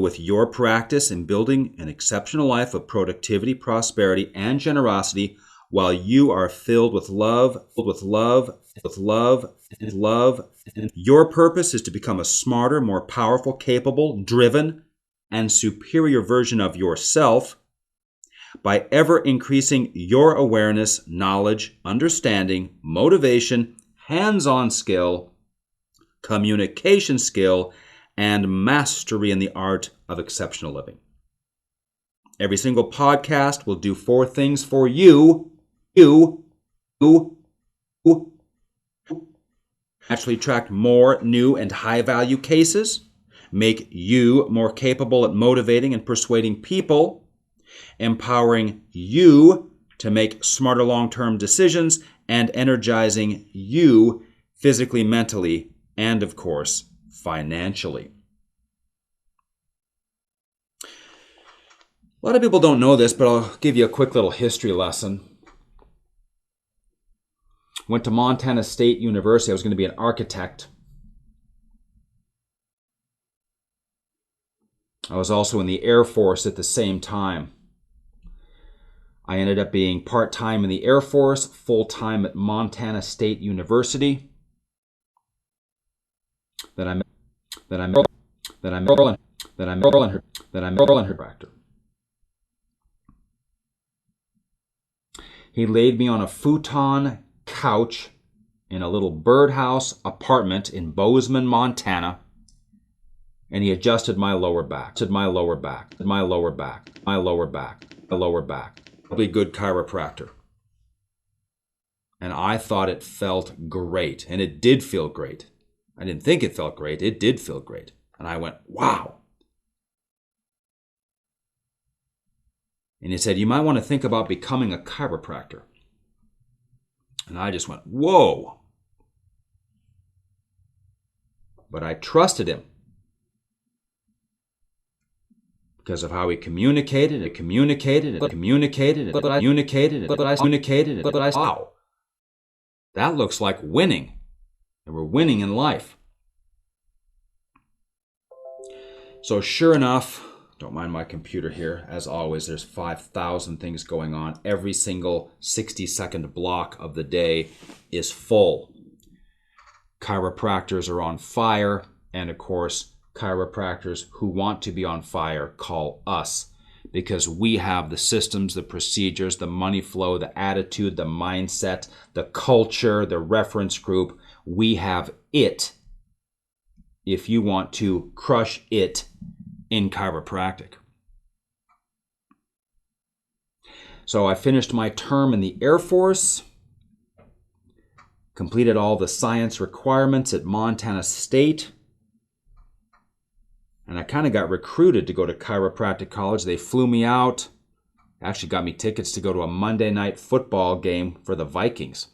with your practice in building an exceptional life of productivity, prosperity, and generosity while you are filled with love. Your purpose is to become a smarter, more powerful, capable, driven, and superior version of yourself by ever increasing your awareness, knowledge, understanding, motivation, hands-on skill, communication skill, and mastery in the art of exceptional living. Every single podcast will do 4 things for you. Actually attract more new and high-value cases, make you more capable at motivating and persuading people, empowering you to make smarter long-term decisions, and energizing you physically, mentally, and of course, financially. A lot of people don't know this, but I'll give you a quick little history lesson. Went to Montana State University. I was going to be an architect. I was also in the Air Force at the same time. I ended up being part-time in the Air Force, full-time at Montana State University. Then I'm chiropractor. He laid me on a futon couch in a little birdhouse apartment in Bozeman, Montana, and he adjusted my lower back, my lower back. Probably good chiropractor. And I thought it felt great, and it did feel great. I didn't think it felt great, it did feel great. And I went, wow. And he said, you might want to think about becoming a chiropractor. And I just went, whoa. But I trusted him because of how he communicated. Wow, that looks like winning. And we're winning in life. So sure enough, don't mind my computer here. As always, there's 5,000 things going on. Every single 60-second block of the day is full. Chiropractors are on fire. And of course, chiropractors who want to be on fire call us because we have the systems, the procedures, the money flow, the attitude, the mindset, the culture, the reference group. We have it if you want to crush it in chiropractic. So I finished my term in the Air Force, completed all the science requirements at Montana State, and I kind of got recruited to go to chiropractic college. They flew me out, actually got me tickets to go to a Monday night football game for the Vikings.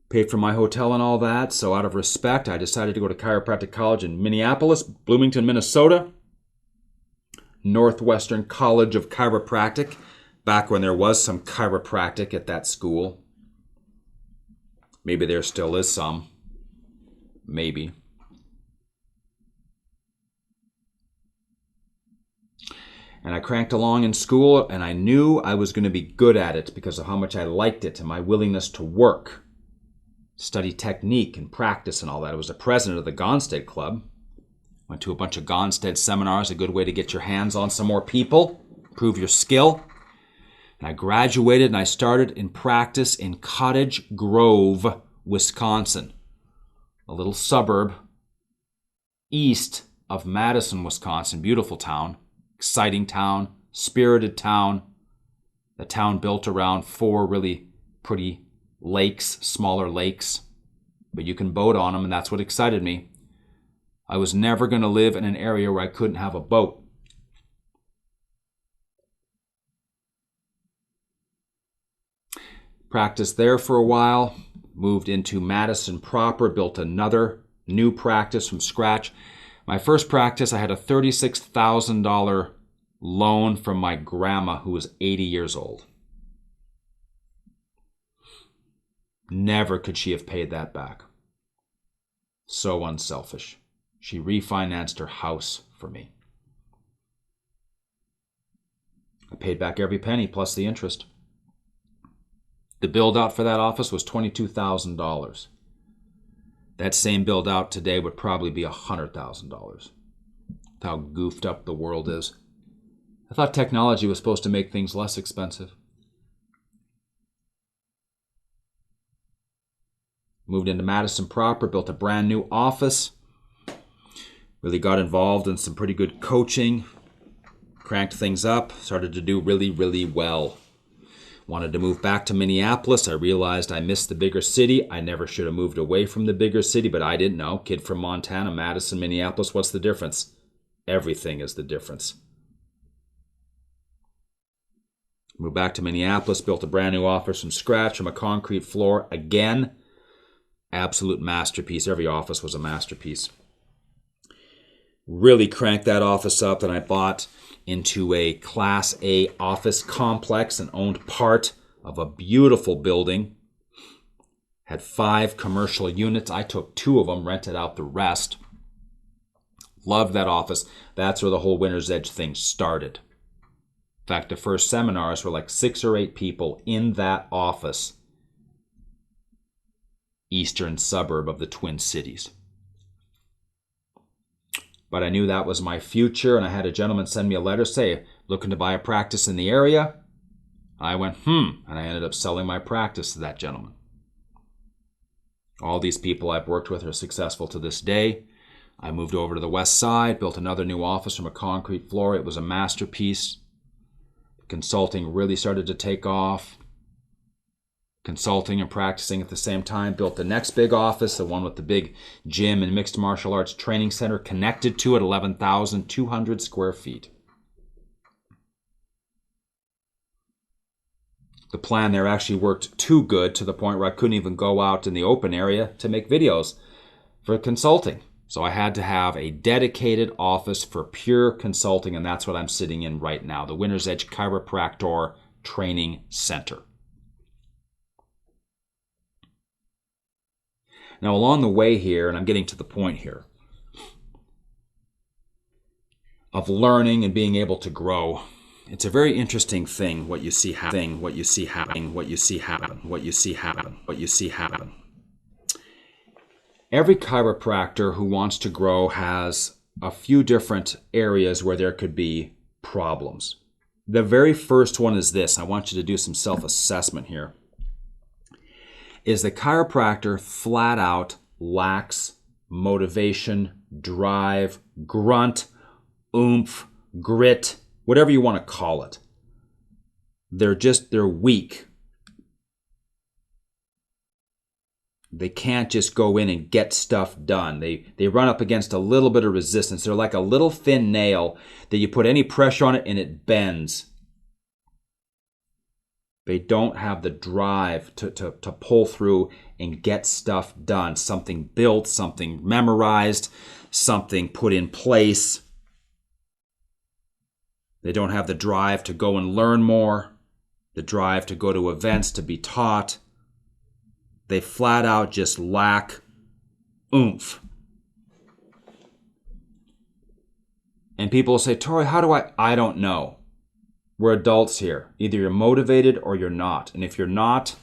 Paid for my hotel and all that, so out of respect, I decided to go to chiropractic college in Minneapolis, Bloomington, Minnesota. Northwestern College of Chiropractic, back when there was some chiropractic at that school. Maybe there still is some. Maybe. And I cranked along in school, and I knew I was going to be good at it because of how much I liked it and my willingness to work. Study technique and practice and all that. I was the president of the Gonstead Club. Went to a bunch of Gonstead seminars, a good way to get your hands on some more people, prove your skill. And I graduated and I started in practice in Cottage Grove, Wisconsin, a little suburb east of Madison, Wisconsin. Beautiful town, exciting town, spirited town. The town built around 4 really pretty lakes, smaller lakes, but you can boat on them, and that's what excited me. I was never going to live in an area where I couldn't have a boat. Practiced there for a while, moved into Madison proper, built another new practice from scratch. My first practice, I had a $36,000 loan from my grandma who was 80 years old. Never could she have paid that back. So unselfish. She refinanced her house for me. I paid back every penny plus the interest. The build out for that office was $22,000. That same build out today would probably be $100,000. How goofed up the world is. I thought technology was supposed to make things less expensive. Moved into Madison proper, built a brand new office. Really got involved in some pretty good coaching. Cranked things up, started to do really, really well. Wanted to move back to Minneapolis. I realized I missed the bigger city. I never should have moved away from the bigger city, but I didn't know. Kid from Montana, Madison, Minneapolis, what's the difference? Everything is the difference. Moved back to Minneapolis, built a brand new office from scratch from a concrete floor. Again, absolute masterpiece. Every office was a masterpiece. Really cranked that office up. Then I bought into a Class A office complex and owned part of a beautiful building. Had 5 commercial units. I took 2 of them, rented out the rest. Loved that office. That's where the whole Winner's Edge thing started. In fact, the first seminars were like 6 or 8 people in that office. Eastern suburb of the Twin Cities. But I knew that was my future, and I had a gentleman send me a letter say, looking to buy a practice in the area. I went, and I ended up selling my practice to that gentleman. All these people I've worked with are successful to this day. I moved over to the west side, built another new office from a concrete floor. It was a masterpiece. Consulting really started to take off. Consulting and practicing at the same time. Built the next big office, the one with the big gym and mixed martial arts training center connected to it, 11,200 square feet. The plan there actually worked too good to the point where I couldn't even go out in the open area to make videos for consulting. So I had to have a dedicated office for pure consulting, and that's what I'm sitting in right now, the Winner's Edge Chiropractor Training Center. Now, along the way here, and I'm getting to the point here, of learning and being able to grow, it's a very interesting thing what you see happen, what you see happen, what you see happen, what you see happen, what you see happen. Every chiropractor who wants to grow has a few different areas where there could be problems. The very first one is this. I want you to do some self-assessment here. Is the chiropractor flat out lacks motivation, drive, grunt, oomph, grit, whatever you want to call it. They're weak. They can't just go in and get stuff done. They run up against a little bit of resistance. They're like a little thin nail that you put any pressure on it and it bends. They don't have the drive to pull through and get stuff done. Something built, something memorized, something put in place. They don't have the drive to go and learn more, the drive to go to events, to be taught. They flat out just lack oomph. And people will say, Tory, how do I don't know. We're adults here. Either you're motivated or you're not. And if you're not,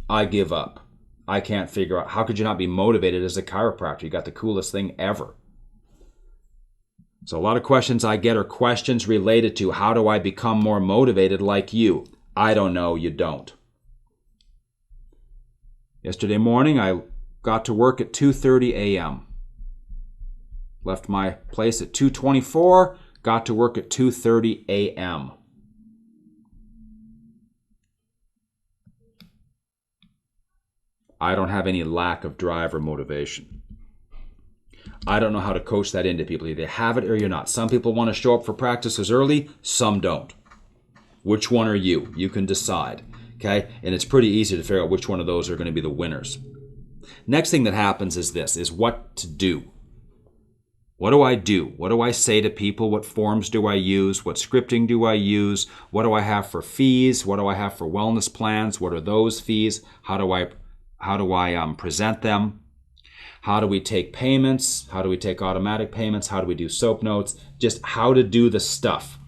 I give up. I can't figure out, how could you not be motivated as a chiropractor? You got the coolest thing ever. So a lot of questions I get are questions related to, how do I become more motivated like you? I don't know, you don't. Yesterday morning, I got to work at 2:30 a.m. Left my place at 2:24, got to work at 2:30 a.m. I don't have any lack of drive or motivation. I don't know how to coach that into people. Either you have it or you're not. Some people want to show up for practices early, some don't. Which one are you? You can decide. Okay? And it's pretty easy to figure out which one of those are going to be the winners. Next thing that happens is this, is what to do. What do I do? What do I say to people? What forms do I use? What scripting do I use? What do I have for fees? What do I have for wellness plans? What are those fees? How do I present them? How do we take payments? How do we take automatic payments? How do we do soap notes? Just how to do the stuff.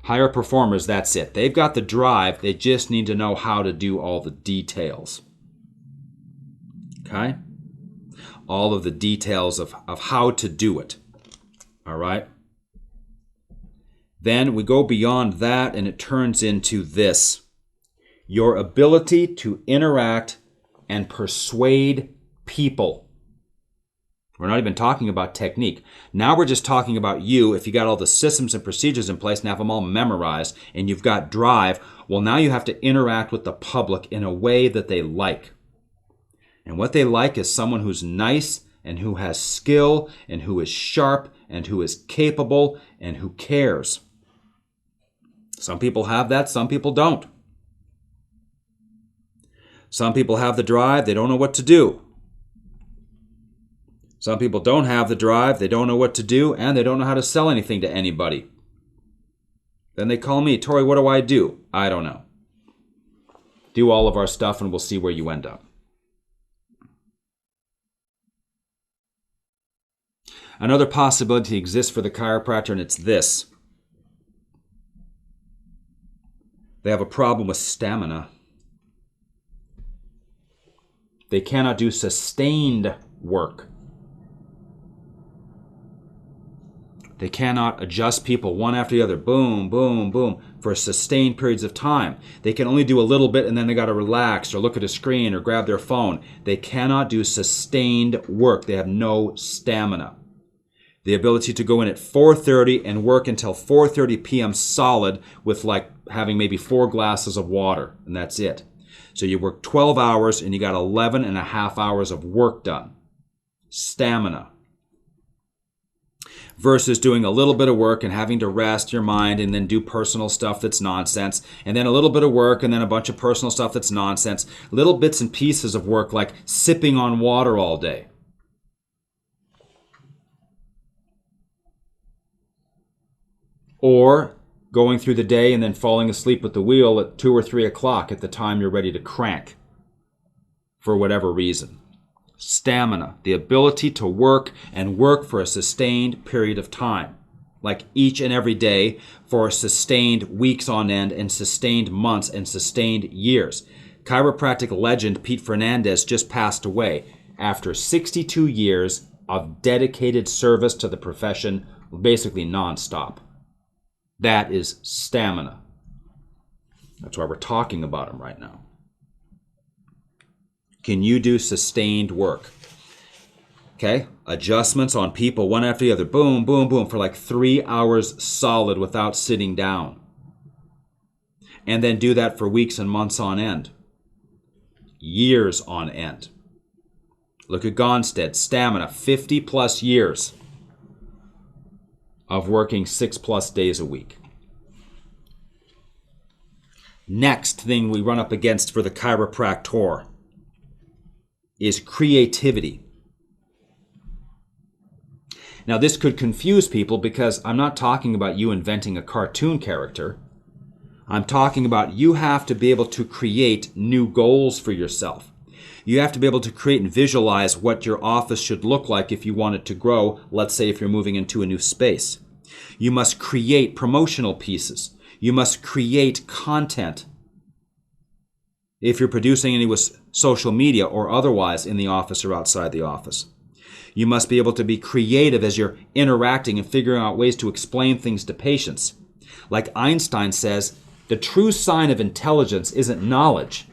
Higher performers, that's it. They've got the drive. They just need to know how to do all the details. Okay? All of the details of how to do it. All right? Then we go beyond that and it turns into this. Your ability to interact and persuade people. We're not even talking about technique. Now we're just talking about you. If you got all the systems and procedures in place and have them all memorized and you've got drive, well, now you have to interact with the public in a way that they like. And what they like is someone who's nice and who has skill and who is sharp and who is capable and who cares. Some people have that, some people don't. Some people have the drive, they don't know what to do. Some people don't have the drive, they don't know what to do, and they don't know how to sell anything to anybody. Then they call me, Tory, what do I do? I don't know. Do all of our stuff and we'll see where you end up. Another possibility exists for the chiropractor, and it's this. They have a problem with stamina. They cannot do sustained work. They cannot adjust people one after the other, boom, boom, boom, for sustained periods of time. They can only do a little bit and then they got to relax or look at a screen or grab their phone. They cannot do sustained work. They have no stamina. The ability to go in at 4:30 and work until 4:30 p.m. solid with like having maybe 4 glasses of water, and that's it. So you work 12 hours and you got 11 and a half hours of work done. Stamina. Versus doing a little bit of work and having to rest your mind and then do personal stuff that's nonsense. And then a little bit of work and then a bunch of personal stuff that's nonsense. Little bits and pieces of work like sipping on water all day. Or going through the day and then falling asleep at the wheel at 2 or 3 o'clock at the time you're ready to crank for whatever reason. Stamina, the ability to work and work for a sustained period of time, like each and every day for sustained weeks on end and sustained months and sustained years. Chiropractic legend Pete Fernandez just passed away after 62 years of dedicated service to the profession, basically nonstop. That is stamina. That's why we're talking about him right now. Can you do sustained work? Okay, adjustments on people one after the other. Boom, boom, boom, for like 3 hours solid without sitting down. And then do that for weeks and months on end. Years on end. Look at Gonstead, stamina, 50 plus years of working 6 plus days a week. Next thing we run up against for the chiropractor is creativity. Now this could confuse people because I'm not talking about you inventing a cartoon character. I'm talking about you have to be able to create new goals for yourself. You have to be able to create and visualize what your office should look like if you want it to grow, let's say if you're moving into a new space. You must create promotional pieces. You must create content. If you're producing any with social media or otherwise in the office or outside the office. You must be able to be creative as you're interacting and figuring out ways to explain things to patients. Like Einstein says, the true sign of intelligence isn't knowledge.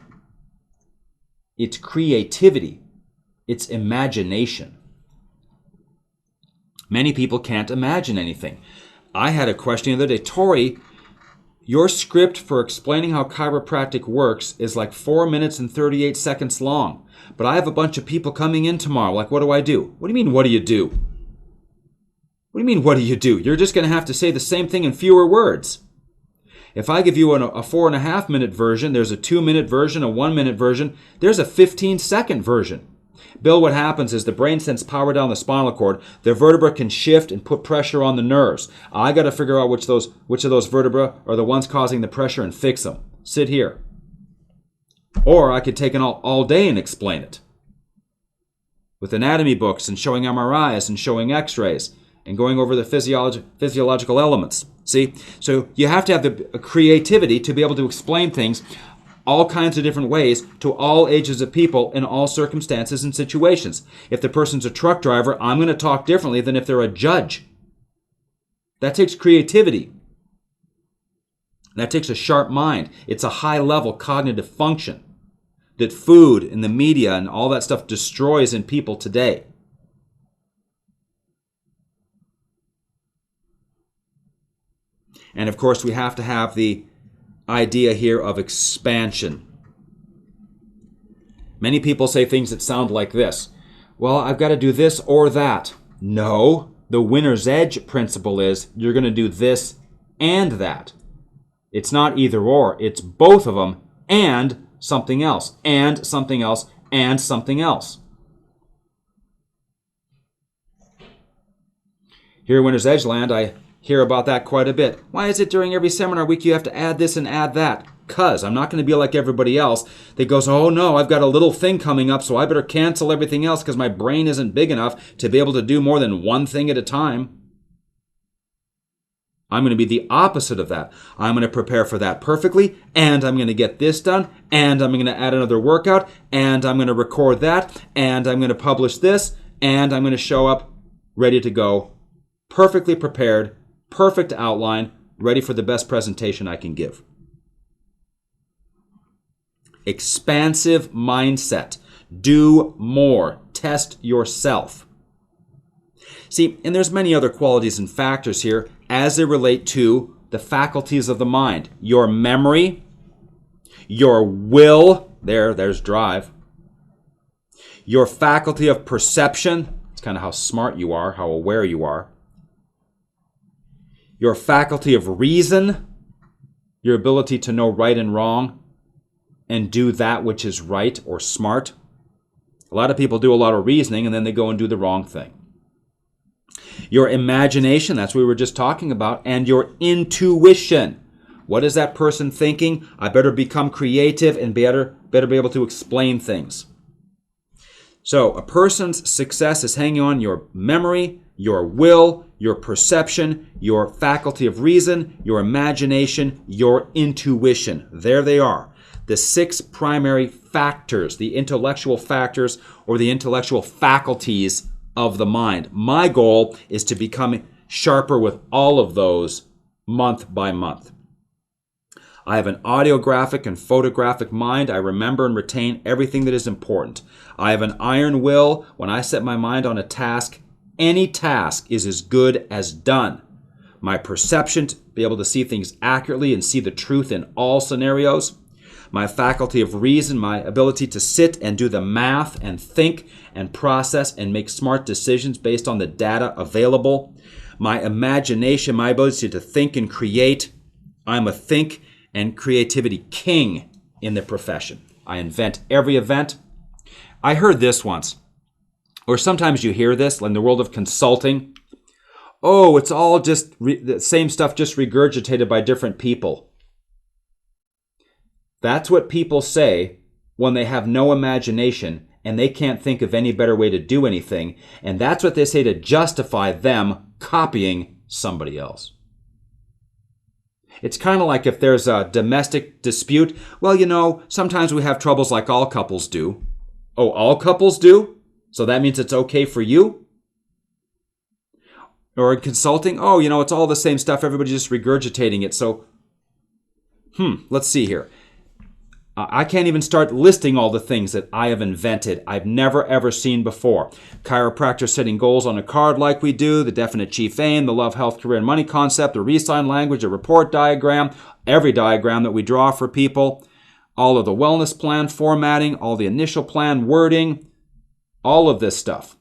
It's creativity. It's imagination. Many people can't imagine anything. I had a question the other day, Tory, your script for explaining how chiropractic works is like 4 minutes and 38 seconds long. But I have a bunch of people coming in tomorrow. Like, what do I do? What do you mean, what do you do? What do you mean, what do you do? You're just going to have to say the same thing in fewer words. If I give you a 4.5 minute version, there's a 2 minute version, a 1 minute version, there's a 15-second version. Bill, what happens is the brain sends power down the spinal cord. The vertebra can shift and put pressure on the nerves. I got to figure out which of those vertebra are the ones causing the pressure and fix them. Sit here. Or I could take it all day and explain it. with anatomy books and showing MRIs and showing x-rays and going over the physiological elements. See? So you have to have the creativity to be able to explain things all kinds of different ways to all ages of people in all circumstances and situations. If the person's a truck driver, I'm going to talk differently than if they're a judge. That takes creativity. That takes a sharp mind. It's a high-level cognitive function that food and the media and all that stuff destroys in people today. And of course, we have to have the idea here of expansion. Many people say things that sound like this. Well, I've got to do this or that. No, the winner's edge principle is you're going to do this and that. It's not either or, it's both of them and something else, and something else, and something else. Here at Winner's Edge Land, I hear about that quite a bit. Why is it during every seminar week you have to add this and add that? Because I'm not going to be like everybody else that goes, oh no, I've got a little thing coming up, so I better cancel everything else because my brain isn't big enough to be able to do more than one thing at a time. I'm going to be the opposite of that. I'm going to prepare for that perfectly, and I'm going to get this done, and I'm going to add another workout, and I'm going to record that, and I'm going to publish this, and I'm going to show up ready to go, perfectly prepared, perfect outline, ready for the best presentation I can give. Expansive mindset. Do more. Test yourself. See, and there's many other qualities and factors here as they relate to the faculties of the mind. Your memory, your will, there's drive. Your faculty of perception, it's kind of how smart you are, how aware you are. Your faculty of reason, your ability to know right and wrong and do that which is right or smart. A lot of people do a lot of reasoning and then they go and do the wrong thing. Your imagination, that's what we were just talking about, and your intuition. What is that person thinking? I better become creative and better be able to explain things. So a person's success is hanging on your memory, your will, your perception, your faculty of reason, your imagination, your intuition. There they are. The 6 primary factors, the intellectual factors or the intellectual faculties of the mind. My goal is to become sharper with all of those month by month. I have an audiographic and photographic mind. I remember and retain everything that is important. I have an iron will. When I set my mind on a task, any task is as good as done. My perception to be able to see things accurately and see the truth in all scenarios. My faculty of reason, my ability to sit and do the math and think and process and make smart decisions based on the data available. My imagination, my ability to think and create. I'm a think and creativity king in the profession. I invent every event. I heard this once, or sometimes you hear this in the world of consulting. Oh, it's all just the same stuff, just regurgitated by different people. That's what people say when they have no imagination and they can't think of any better way to do anything. And that's what they say to justify them copying somebody else. It's kind of like if there's a domestic dispute. Well, you know, sometimes we have troubles like all couples do. Oh, all couples do? So that means it's okay for you? Or in consulting, oh, you know, it's all the same stuff. Everybody's just regurgitating it. So, let's see here. I can't even start listing all the things that I have invented I've never ever seen before. Chiropractors setting goals on a card like we do, the definite chief aim, the love, health, career, and money concept, the re-sign language, a report diagram, every diagram that we draw for people, all of the wellness plan formatting, all the initial plan wording, all of this stuff.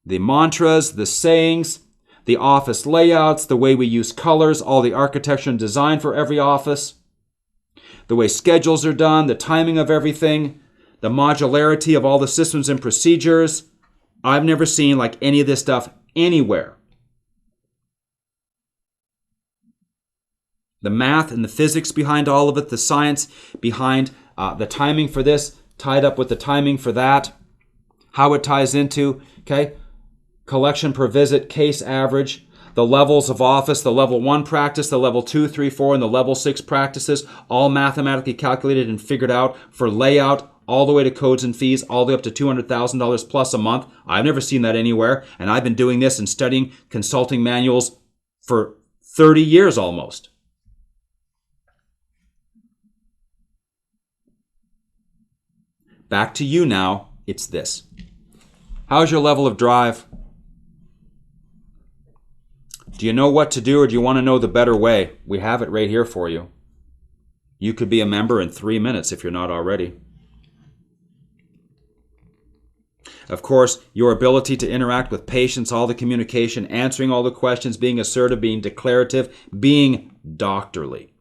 The mantras, the sayings, the office layouts, the way we use colors, all the architecture and design for every office, the way schedules are done, the timing of everything, the modularity of all the systems and procedures. I've never seen like any of this stuff anywhere. The math and the physics behind all of it, the science behind the timing for this, tied up with the timing for that. how it ties into, okay, collection per visit, case average, the levels of office, the level 1 practice, the level 2, 3, 4, and the level 6 practices, all mathematically calculated and figured out for layout, all the way to codes and fees, all the way up to $200,000 plus a month. I've never seen that anywhere, and I've been doing this and studying consulting manuals for 30 years almost. Back to you now, it's this. How's your level of drive? Do you know what to do, or do you want to know the better way? We have it right here for you. You could be a member in 3 minutes if you're not already. Of course, your ability to interact with patients, all the communication, answering all the questions, being assertive, being declarative, being doctorly.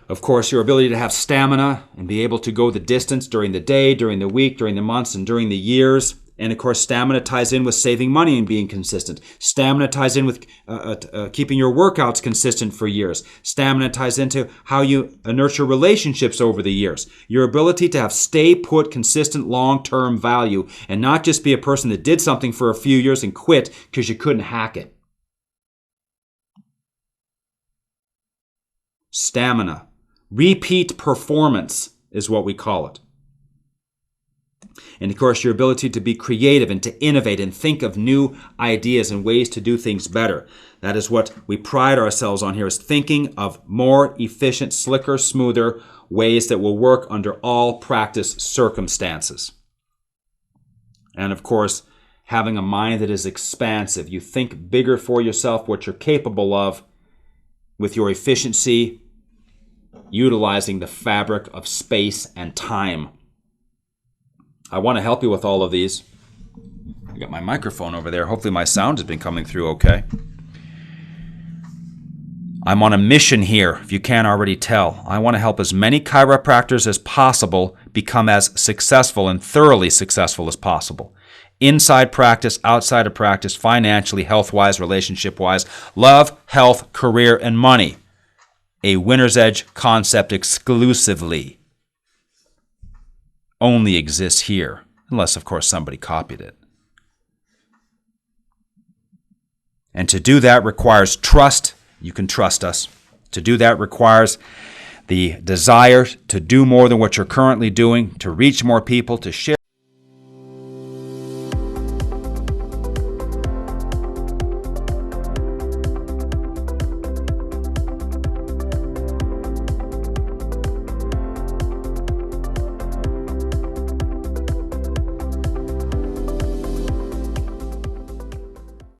Of course, your ability to have stamina and be able to go the distance during the day, during the week, during the months, and during the years. And of course, stamina ties in with saving money and being consistent. Stamina ties in with keeping your workouts consistent for years. Stamina ties into how you nurture relationships over the years. Your ability to have stay put, consistent, long-term value and not just be a person that did something for a few years and quit because you couldn't hack it. Stamina. Repeat performance is what we call it. And of course, your ability to be creative and to innovate and think of new ideas and ways to do things better. That is what we pride ourselves on here, is thinking of more efficient, slicker, smoother ways that will work under all practice circumstances. And of course, having a mind that is expansive. You think bigger for yourself, what you're capable of with your efficiency, utilizing the fabric of space and time. I want to help you with all of these. I got my microphone over there. Hopefully my sound has been coming through okay. I'm on a mission here, if you can't already tell. I want to help as many chiropractors as possible become as successful and thoroughly successful as possible. Inside practice, outside of practice, financially, health-wise, relationship-wise, love, health, career, and money. A winner's edge concept exclusively. Only exists here, unless, of course, somebody copied it. And to do that requires trust. You can trust us. To do that requires the desire to do more than what you're currently doing, to reach more people, to share.